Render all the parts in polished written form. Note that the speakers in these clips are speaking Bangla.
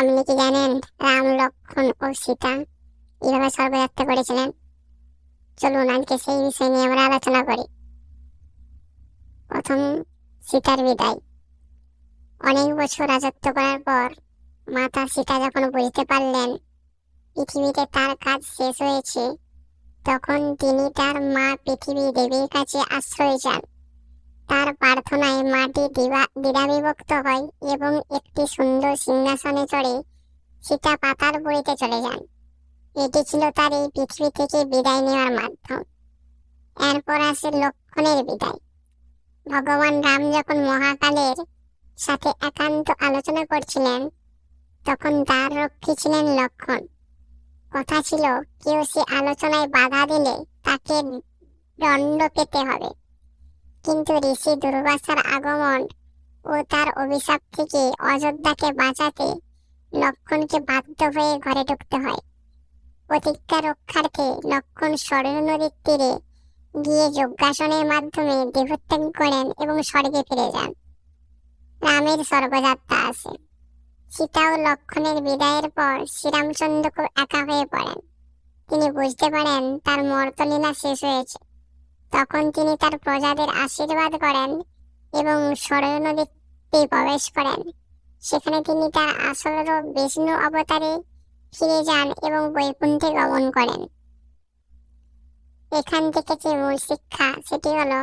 আপনি কি জানেন রাম, লক্ষ্মণ ও সীতা কিভাবে স্বর্গযাত্রা করেছিলেন? চলুন আজকে সেই বিষয় নিয়ে আমরা আলোচনা করি। প্রথম, সীতার বিদায়। অনেক বছর রাজত্ব করার পর মাতা সীতা যখন বুঝতে পারলেন পৃথিবীতে তার কাজ শেষ হয়েছে, তখন তিনি তার মা পৃথিবী দেবীর কাছে আশ্রয় চান। তার প্রার্থনায় মাটি দ্বিধাবিভক্ত হয় এবং একটি সুন্দর সিংহাসনে চড়ে সীতা পাতালপুরীতে চলে যান। এটি ছিল তার এই পৃথিবী থেকে বিদায় নেওয়ার মাধ্যম। এরপর আসে লক্ষ্মণের বিদায়। ভগবান রাম যখন মহাকালের সাথে একান্ত আলোচনা করছিলেন, তখন দ্বার রক্ষী ছিলেন লক্ষ্মণ। কথা ছিল কেউ সে আলোচনায় বাধা দিলে তাকে দণ্ড পেতে হবে। কিন্তু ঋষি দুর্বাসার আগমন ও তার অভিশাপ থেকে অযোধ্যাকে বাঁচাতে লক্ষ্মণকে বাধ্য হয়ে ঘরে ঢুকতে হয়। প্রতিজ্ঞা রক্ষার্থে লক্ষ্মণ সরয়ূ নদীর তীরে গিয়ে যজ্ঞাসনের মাধ্যমে দেহত্যাগ করেন এবং স্বর্গে ফিরে যান। রামের স্বর্গযাত্রা আসে। সীতা ও লক্ষ্মণের বিদায়ের পর শ্রীরামচন্দ্র খুব একা হয়ে পড়েন। তিনি বুঝতে পারেন তার মর্তলীলা শেষ হয়েছে। তখন তিনি তার প্রজাদের আশীর্বাদ করেন এবং সরয়ূ নদীতে প্রবেশ করেন। সেখানে তিনি তার আসল রূপ বিষ্ণু অবতারে ফিরে যান এবং বৈকুণ্ঠে গমন করেন। এখান থেকে যে মূল শিক্ষা, সেটি হলো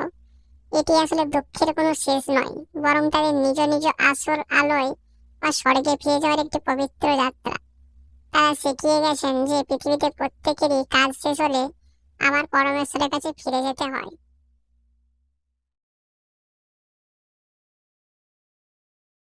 এটি আসলে দুঃখের কোনো শেষ নয়, বরং তাদের নিজ নিজ আসল আলোয় বা স্বর্গে ফিরে যাওয়ার একটি পবিত্র যাত্রা। তারা শিখিয়ে গেছেন যে পৃথিবীতে প্রত্যেকেরই কাজ শেষ হলে আবার পরমেশ্বরের কাছে ফিরে যেতে হয়।